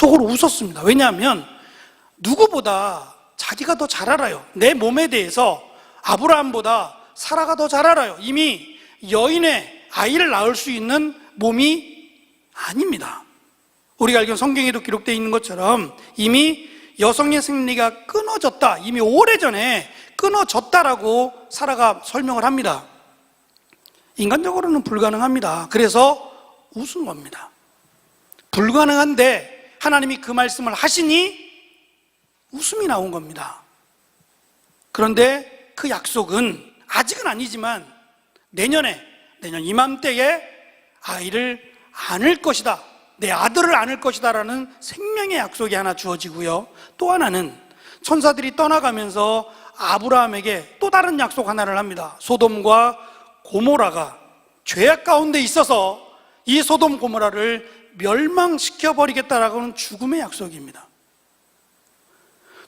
속으로 웃었습니다. 왜냐하면 누구보다 자기가 더 잘 알아요. 내 몸에 대해서 아브라함보다 사라가 더 잘 알아요. 이미 여인의 아이를 낳을 수 있는 몸이 아닙니다. 우리가 알기로는 성경에도 기록되어 있는 것처럼 이미 여성의 생리가 끊어졌다, 이미 오래전에 끊어졌다라고 사라가 설명을 합니다. 인간적으로는 불가능합니다. 그래서 웃은 겁니다. 불가능한데 하나님이 그 말씀을 하시니 웃음이 나온 겁니다. 그런데 그 약속은 아직은 아니지만 내년 이맘때에 아이를 안을 것이다, 내 아들을 안을 것이다 라는 생명의 약속이 하나 주어지고요, 또 하나는 천사들이 떠나가면서 아브라함에게 또 다른 약속 하나를 합니다. 소돔과 고모라가 죄악 가운데 있어서 이 소돔 고모라를 멸망시켜버리겠다라고 하는 죽음의 약속입니다.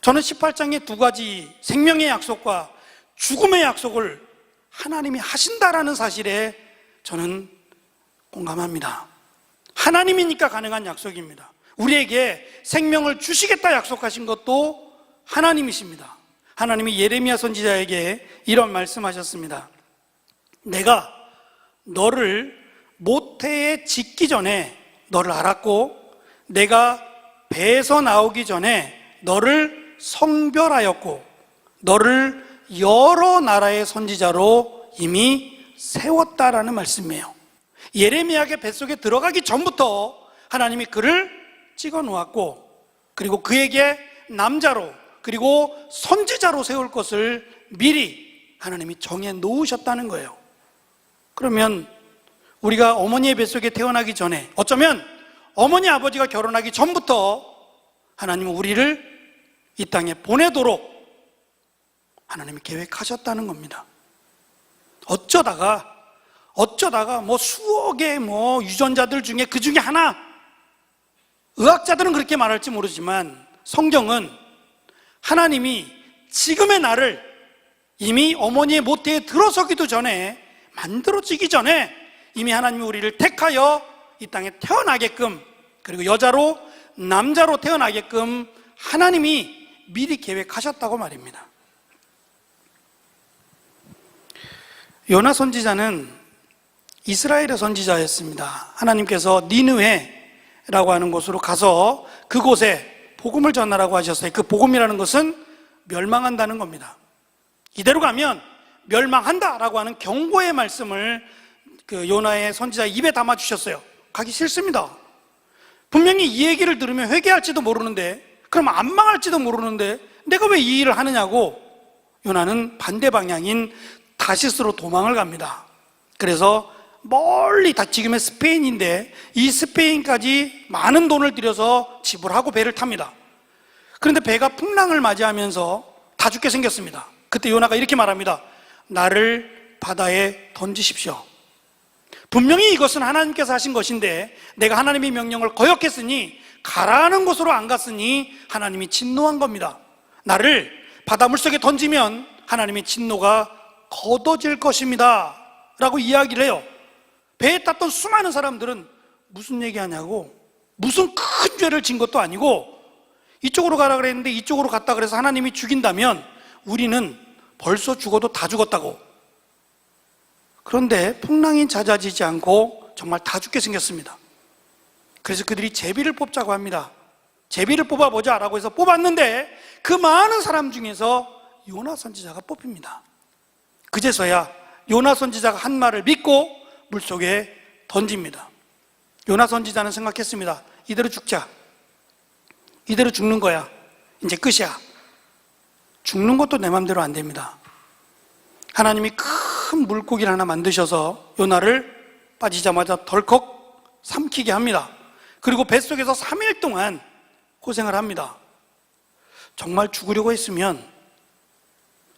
저는 18장의 두 가지 생명의 약속과 죽음의 약속을 하나님이 하신다라는 사실에 저는 공감합니다. 하나님이니까 가능한 약속입니다. 우리에게 생명을 주시겠다 약속하신 것도 하나님이십니다. 하나님이 예레미야 선지자에게 이런 말씀하셨습니다. 내가 너를 모태에 짓기 전에 너를 알았고, 내가 배에서 나오기 전에 너를 성별하였고, 너를 여러 나라의 선지자로 이미 세웠다라는 말씀이에요. 예레미야의 뱃속에 들어가기 전부터 하나님이 그를 찍어 놓았고, 그리고 그에게 남자로 그리고 선지자로 세울 것을 미리 하나님이 정해 놓으셨다는 거예요. 그러면 우리가 어머니의 뱃속에 태어나기 전에, 어쩌면 어머니 아버지가 결혼하기 전부터 하나님은 우리를 이 땅에 보내도록 하나님이 계획하셨다는 겁니다. 어쩌다가 수억의 유전자들 중에 그 중에 하나, 의학자들은 그렇게 말할지 모르지만 성경은 하나님이 지금의 나를 이미 어머니의 모태에 들어서기도 전에, 만들어지기 전에 이미 하나님이 우리를 택하여 이 땅에 태어나게끔, 그리고 여자로 남자로 태어나게끔 하나님이 미리 계획하셨다고 말입니다. 요나 선지자는 이스라엘의 선지자였습니다. 하나님께서 니느웨라고 하는 곳으로 가서 그곳에 복음을 전하라고 하셨어요. 그 복음이라는 것은 멸망한다는 겁니다. 이대로 가면 멸망한다라고 하는 경고의 말씀을 그 요나의 선지자 입에 담아 주셨어요. 가기 싫습니다. 분명히 이 얘기를 들으면 회개할지도 모르는데, 그럼 안 망할지도 모르는데 내가 왜 이 일을 하느냐고 요나는 반대 방향인 다시스로 도망을 갑니다. 그래서 멀리, 다 지금의 스페인인데 이 스페인까지 많은 돈을 들여서 지불하고 배를 탑니다. 그런데 배가 풍랑을 맞이하면서 다 죽게 생겼습니다. 그때 요나가 이렇게 말합니다. 나를 바다에 던지십시오. 분명히 이것은 하나님께서 하신 것인데 내가 하나님의 명령을 거역했으니, 가라는 곳으로 안 갔으니 하나님이 진노한 겁니다. 나를 바다 물속에 던지면 하나님의 진노가 걷어질 것입니다 라고 이야기를 해요. 배에 탔던 수많은 사람들은 무슨 얘기하냐고, 무슨 큰 죄를 진 것도 아니고 이쪽으로 가라 그랬는데 이쪽으로 갔다 그래서 하나님이 죽인다면 우리는 벌써 죽어도 다 죽었다고. 그런데 풍랑이 잦아지지 않고 정말 다 죽게 생겼습니다. 그래서 그들이 제비를 뽑자고 합니다. 제비를 뽑아보자 라고 해서 뽑았는데 그 많은 사람 중에서 요나 선지자가 뽑힙니다. 그제서야 요나 선지자가 한 말을 믿고 물속에 던집니다. 요나 선지자는 생각했습니다. 이대로 죽자. 이대로 죽는 거야. 이제 끝이야. 죽는 것도 내 맘대로 안 됩니다. 하나님이 큰 물고기를 하나 만드셔서 요나를 빠지자마자 덜컥 삼키게 합니다. 그리고 뱃속에서 3일 동안 고생을 합니다. 정말 죽으려고 했으면,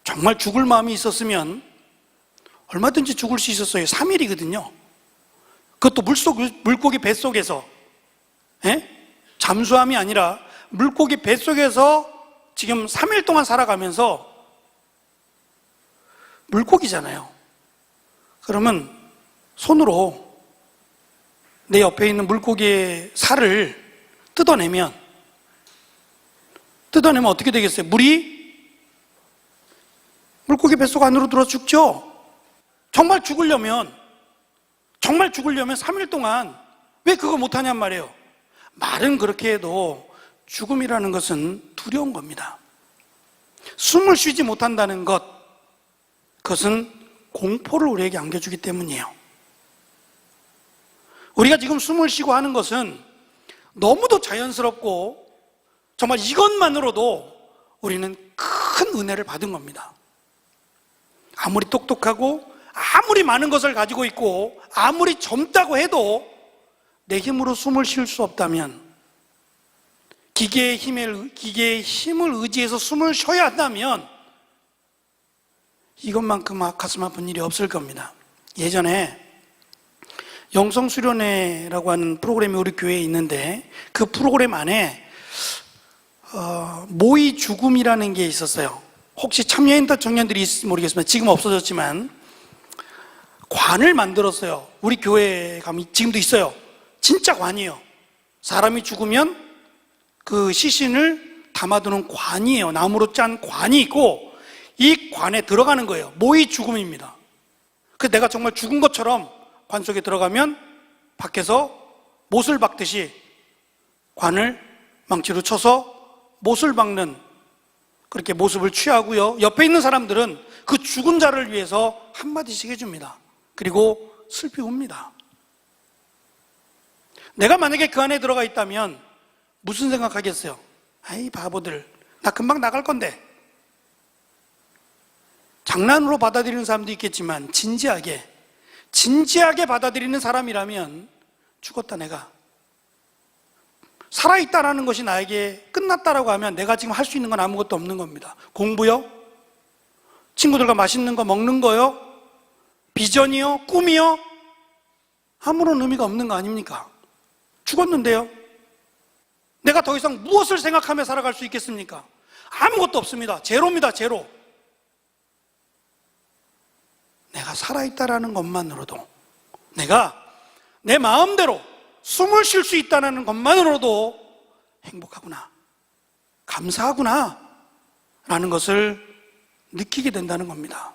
정말 죽을 마음이 있었으면 얼마든지 죽을 수 있었어요. 3일이거든요. 그것도 물고기 뱃속에서, 잠수함이 아니라 물고기 뱃속에서 지금 3일 동안 살아가면서, 물고기잖아요. 그러면 손으로 내 옆에 있는 물고기의 살을 뜯어내면 뜯어내면 어떻게 되겠어요? 물고기 뱃속 안으로 들어 죽죠? 정말 죽으려면 3일 동안 왜 그거 못하냔 말이에요. 말은 그렇게 해도 죽음이라는 것은 두려운 겁니다. 숨을 쉬지 못한다는 것, 그것은 공포를 우리에게 안겨주기 때문이에요. 우리가 지금 숨을 쉬고 하는 것은 너무도 자연스럽고 정말 이것만으로도 우리는 큰 은혜를 받은 겁니다. 아무리 똑똑하고 아무리 많은 것을 가지고 있고 아무리 젊다고 해도 내 힘으로 숨을 쉴 수 없다면, 기계의 힘을 의지해서 숨을 쉬어야 한다면 이것만큼 가슴 아픈 일이 없을 겁니다. 예전에 영성수련회라고 하는 프로그램이 우리 교회에 있는데 그 프로그램 안에 모의 죽음이라는 게 있었어요. 혹시 참여했던 청년들이 있을지 모르겠지만 지금 없어졌지만 관을 만들었어요. 우리 교회에 가면 지금도 있어요. 진짜 관이에요. 사람이 죽으면 그 시신을 담아두는 관이에요. 나무로 짠 관이 있고 이 관에 들어가는 거예요. 모의 죽음입니다. 그래서 내가 정말 죽은 것처럼 관 속에 들어가면 밖에서 못을 박듯이 관을 망치로 쳐서 못을 박는 그렇게 모습을 취하고요. 옆에 있는 사람들은 그 죽은 자를 위해서 한마디씩 해줍니다. 그리고 슬피 웁니다. 내가 만약에 그 안에 들어가 있다면 무슨 생각하겠어요? 아이 바보들, 나 금방 나갈 건데. 장난으로 받아들이는 사람도 있겠지만 진지하게 받아들이는 사람이라면 죽었다 내가. 살아있다라는 것이 나에게 끝났다라고 하면 내가 지금 할 수 있는 건 아무것도 없는 겁니다. 공부요? 친구들과 맛있는 거 먹는 거요? 비전이요? 꿈이요? 아무런 의미가 없는 거 아닙니까? 죽었는데요? 내가 더 이상 무엇을 생각하며 살아갈 수 있겠습니까? 아무것도 없습니다. 제로입니다. 제로. 내가 살아있다라는 것만으로도, 내가 내 마음대로 숨을 쉴 수 있다는 것만으로도 행복하구나, 감사하구나 라는 것을 느끼게 된다는 겁니다.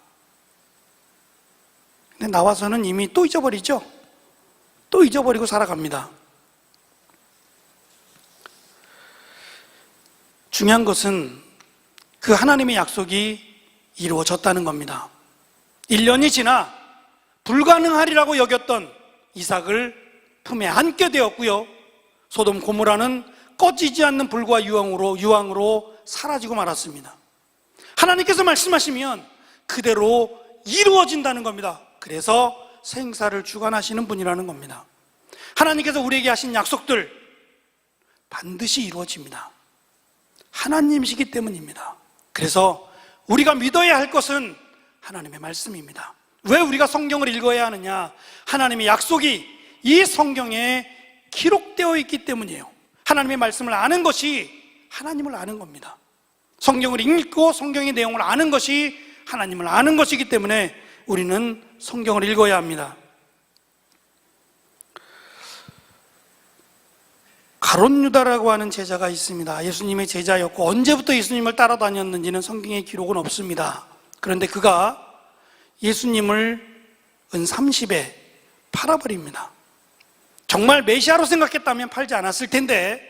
근데 나와서는 이미 또 잊어버리죠. 또 잊어버리고 살아갑니다. 중요한 것은 그 하나님의 약속이 이루어졌다는 겁니다. 1년이 지나 불가능하리라고 여겼던 이삭을 품에 안게 되었고요. 소돔 고모라는 꺼지지 않는 불과 유황으로 사라지고 말았습니다. 하나님께서 말씀하시면 그대로 이루어진다는 겁니다. 그래서 생사를 주관하시는 분이라는 겁니다. 하나님께서 우리에게 하신 약속들 반드시 이루어집니다. 하나님이시기 때문입니다. 그래서 우리가 믿어야 할 것은 하나님의 말씀입니다. 왜 우리가 성경을 읽어야 하느냐? 하나님의 약속이 이 성경에 기록되어 있기 때문이에요. 하나님의 말씀을 아는 것이 하나님을 아는 겁니다. 성경을 읽고 성경의 내용을 아는 것이 하나님을 아는 것이기 때문에 우리는 성경을 읽어야 합니다. 가롯 유다라고 하는 제자가 있습니다. 예수님의 제자였고 언제부터 예수님을 따라다녔는지는 성경에 기록은 없습니다. 그런데 그가 예수님을 은 30에 팔아버립니다. 정말 메시아로 생각했다면 팔지 않았을 텐데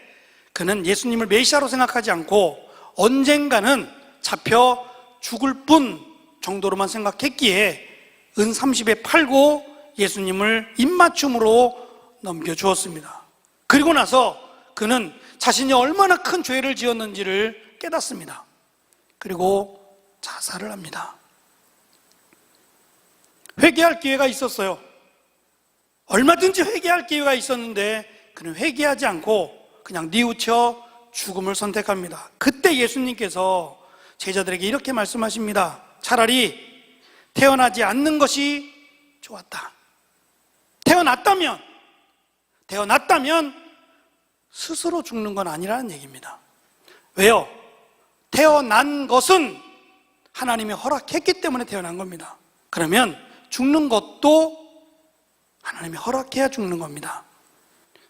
그는 예수님을 메시아로 생각하지 않고 언젠가는 잡혀 죽을 뿐 정도로만 생각했기에 은 30에 팔고 예수님을 입맞춤으로 넘겨주었습니다. 그리고 나서 그는 자신이 얼마나 큰 죄를 지었는지를 깨닫습니다. 그리고 자살을 합니다. 회개할 기회가 있었어요. 얼마든지 회개할 기회가 있었는데 그는 회개하지 않고 그냥 뉘우쳐 죽음을 선택합니다. 그때 예수님께서 제자들에게 이렇게 말씀하십니다. 차라리 태어나지 않는 것이 좋았다. 태어났다면 스스로 죽는 건 아니라는 얘기입니다. 왜요? 태어난 것은 하나님이 허락했기 때문에 태어난 겁니다. 그러면 죽는 것도 하나님이 허락해야 죽는 겁니다.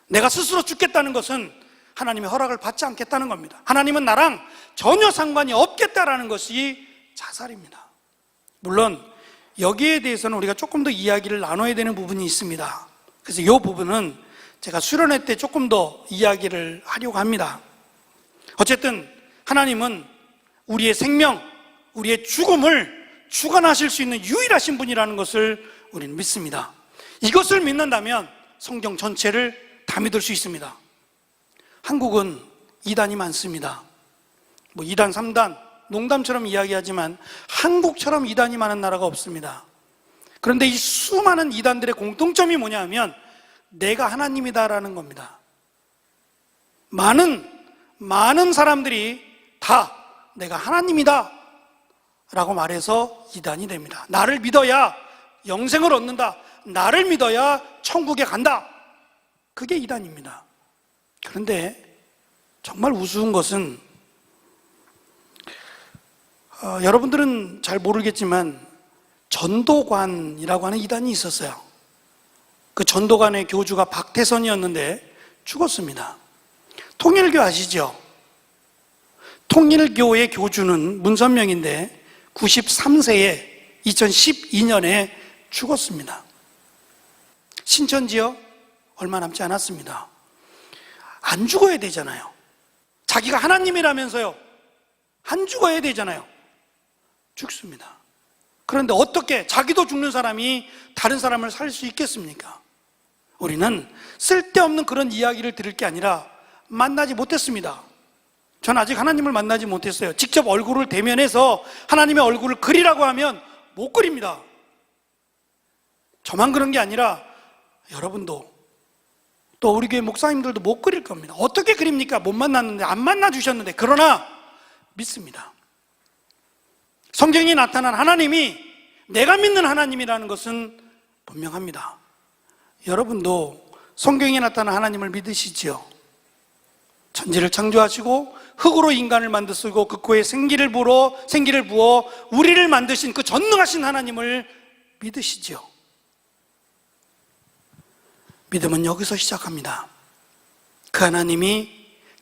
내가 스스로 죽겠다는 것은 하나님의 허락을 받지 않겠다는 겁니다. 하나님은 나랑 전혀 상관이 없겠다라는 것이 자살입니다. 물론 여기에 대해서는 우리가 조금 더 이야기를 나눠야 되는 부분이 있습니다. 그래서 이 부분은 제가 수련회 때 조금 더 이야기를 하려고 합니다. 어쨌든 하나님은 우리의 생명, 우리의 죽음을 주관하실 수 있는 유일하신 분이라는 것을 우리는 믿습니다. 이것을 믿는다면 성경 전체를 다 믿을 수 있습니다. 한국은 이단이 많습니다. 2단, 3단, 농담처럼 이야기하지만 한국처럼 이단이 많은 나라가 없습니다. 그런데 이 수많은 이단들의 공통점이 뭐냐 하면 내가 하나님이다라는 겁니다. 많은 사람들이 다 내가 하나님이다 라고 말해서 이단이 됩니다. 나를 믿어야 영생을 얻는다. 나를 믿어야 천국에 간다. 그게 이단입니다. 그런데 정말 우스운 것은 여러분들은 잘 모르겠지만 전도관이라고 하는 이단이 있었어요. 그 전도관의 교주가 박태선이었는데 죽었습니다. 통일교 아시죠? 통일교의 교주는 문선명인데 93세에 2012년에 죽었습니다. 신천지요? 얼마 남지 않았습니다. 안 죽어야 되잖아요. 자기가 하나님이라면서요. 안 죽어야 되잖아요. 죽습니다. 그런데 어떻게 자기도 죽는 사람이 다른 사람을 살 수 있겠습니까? 우리는 쓸데없는 그런 이야기를 들을 게 아니라 만나지 못했습니다. 전 아직 하나님을 만나지 못했어요. 직접 얼굴을 대면해서 하나님의 얼굴을 그리라고 하면 못 그립니다. 저만 그런 게 아니라 여러분도 또 우리 교회 목사님들도 못 그릴 겁니다. 어떻게 그립니까? 못 만났는데, 안 만나 주셨는데. 그러나 믿습니다. 성경에 나타난 하나님이 내가 믿는 하나님이라는 것은 분명합니다. 여러분도 성경에 나타난 하나님을 믿으시지요? 천지를 창조하시고 흙으로 인간을 만드시고 그 코에 생기를 부어 우리를 만드신 그 전능하신 하나님을 믿으시지요? 믿음은 여기서 시작합니다. 그 하나님이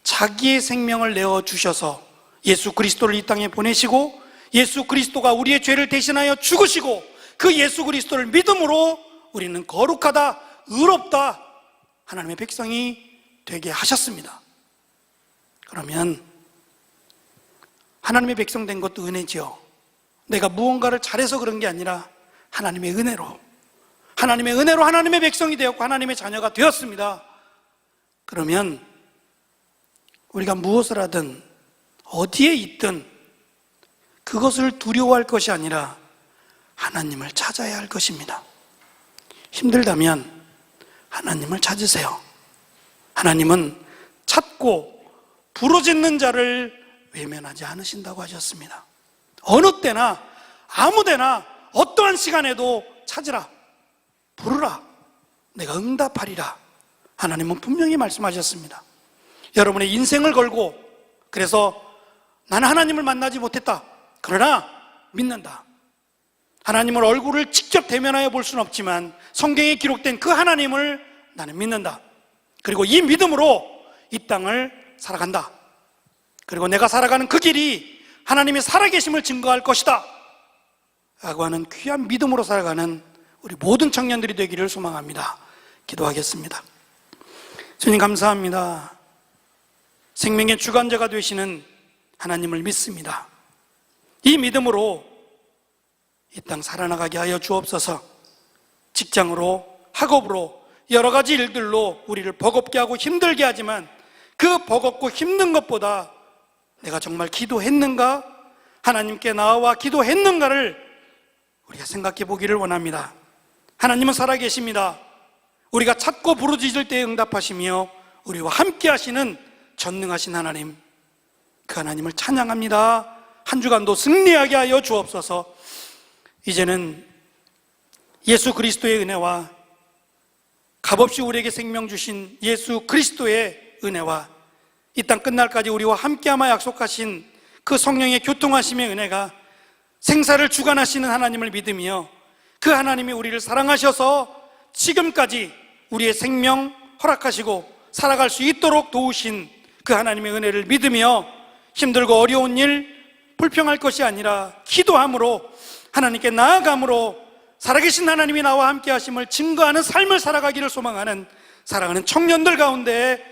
자기의 생명을 내어주셔서 예수 그리스도를 이 땅에 보내시고 예수 그리스도가 우리의 죄를 대신하여 죽으시고 그 예수 그리스도를 믿음으로 우리는 거룩하다, 의롭다, 하나님의 백성이 되게 하셨습니다. 그러면 하나님의 백성 된 것도 은혜죠. 내가 무언가를 잘해서 그런 게 아니라 하나님의 은혜로 하나님의 백성이 되었고 하나님의 자녀가 되었습니다. 그러면 우리가 무엇을 하든 어디에 있든 그것을 두려워할 것이 아니라 하나님을 찾아야 할 것입니다. 힘들다면 하나님을 찾으세요. 하나님은 찾고 부르짖는 자를 외면하지 않으신다고 하셨습니다. 어느 때나 아무 데나 어떠한 시간에도 찾으라, 부르라, 내가 응답하리라. 하나님은 분명히 말씀하셨습니다. 여러분의 인생을 걸고 그래서 나는 하나님을 만나지 못했다. 그러나 믿는다. 하나님을 얼굴을 직접 대면하여 볼 수는 없지만 성경에 기록된 그 하나님을 나는 믿는다. 그리고 이 믿음으로 이 땅을 살아간다. 그리고 내가 살아가는 그 길이 하나님의 살아계심을 증거할 것이다 라고 하는 귀한 믿음으로 살아가는 우리 모든 청년들이 되기를 소망합니다. 기도하겠습니다. 주님 감사합니다. 생명의 주관자가 되시는 하나님을 믿습니다. 이 믿음으로 이 땅 살아나가게 하여 주옵소서. 직장으로, 학업으로, 여러 가지 일들로 우리를 버겁게 하고 힘들게 하지만 그 버겁고 힘든 것보다 내가 정말 기도했는가? 하나님께 나와 기도했는가를 우리가 생각해 보기를 원합니다. 하나님은 살아계십니다. 우리가 찾고 부르짖을 때 응답하시며 우리와 함께 하시는 전능하신 하나님, 그 하나님을 찬양합니다. 한 주간도 승리하게 하여 주옵소서. 이제는 예수 그리스도의 은혜와 값없이 우리에게 생명 주신 예수 그리스도의 은혜와 이 땅 끝날까지 우리와 함께하마 약속하신 그 성령의 교통하심의 은혜가 생사를 주관하시는 하나님을 믿으며 그 하나님이 우리를 사랑하셔서 지금까지 우리의 생명 허락하시고 살아갈 수 있도록 도우신 그 하나님의 은혜를 믿으며 힘들고 어려운 일, 불평할 것이 아니라 기도함으로 하나님께 나아감으로 살아계신 하나님이 나와 함께 하심을 증거하는 삶을 살아가기를 소망하는 사랑하는 청년들 가운데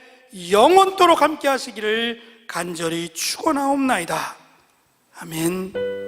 영원토록 함께 하시기를 간절히 축원하옵나이다. 아멘.